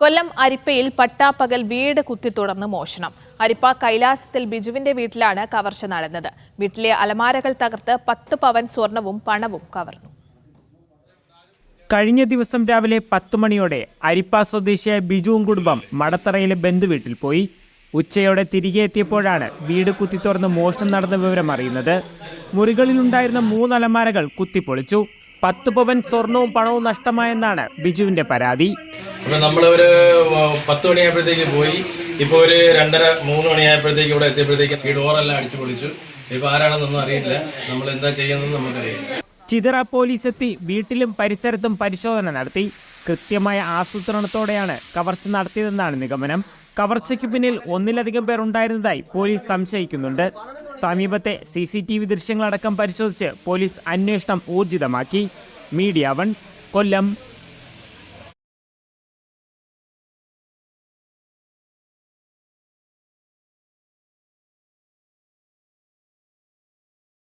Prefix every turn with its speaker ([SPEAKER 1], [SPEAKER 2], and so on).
[SPEAKER 1] കൊല്ലം അരിപ്പയിൽ പട്ടാപ്പകൽ വീട് കുത്തിത്തുടർന്ന് മോഷണം. അരിപ്പ കൈലാസത്തിൽ ബിജുവിന്റെ വീട്ടിലാണ് കവർച്ച നടന്നത്. വീട്ടിലെ അലമാരകൾ തകർത്ത് 10 പവൻ സ്വർണവും പണവും കവർന്നു.
[SPEAKER 2] കഴിഞ്ഞ ദിവസം രാവിലെ 10 മണിയോടെ അരിപ്പ സ്വദേശിയായ ബിജുവും കുടുംബം മടത്തറയിലെ ബന്ധുവീട്ടിൽ പോയി. ഉച്ചയോടെ തിരികെ എത്തിയപ്പോഴാണ് വീട് കുത്തിത്തുറന്ന് മോഷണം നടന്ന വിവരം അറിയുന്നത്. മുറികളിലുണ്ടായിരുന്ന 3 അലമാരകൾ കുത്തിപ്പൊളിച്ചു. 10 പവൻ സ്വർണവും പണവും നഷ്ടമായെന്നാണ് ബിജുവിന്റെ പരാതി.
[SPEAKER 3] നമ്മളൊരു 10 മണിയായപ്പോഴത്തേക്ക് പോയി. ഇപ്പോൾ ഒരു 2:30-3 മണിയായപ്പോഴത്തേക്ക് ഇവിടെ എത്തിയപ്പോഴത്തേക്ക് ഈ ഡോറെല്ലാം അടിച്ചു പൊളിച്ചു. ഇപ്പോൾ ആരാണെന്നൊന്നും അറിയില്ല. നമ്മൾ എന്താ ചെയ്യുന്നതെന്ന് നമുക്കറിയാം.
[SPEAKER 2] ചിതറ പോലീസ് എത്തി വീട്ടിലും പരിസരത്തും പരിശോധന നടത്തി. കൃത്യമായ ആസൂത്രണത്തോടെയാണ് കവർച്ച നടത്തിയതെന്നാണ് നിഗമനം. കവർച്ചയ്ക്ക് പിന്നിൽ ഒന്നിലധികം പേർ ഉണ്ടായിരുന്നതായി പോലീസ് സംശയിക്കുന്നുണ്ട്. സമീപത്തെ CCTV ദൃശ്യങ്ങളടക്കം പരിശോധിച്ച് പോലീസ് അന്വേഷണം ഊർജിതമാക്കി. മീഡിയ 1 കൊല്ലം.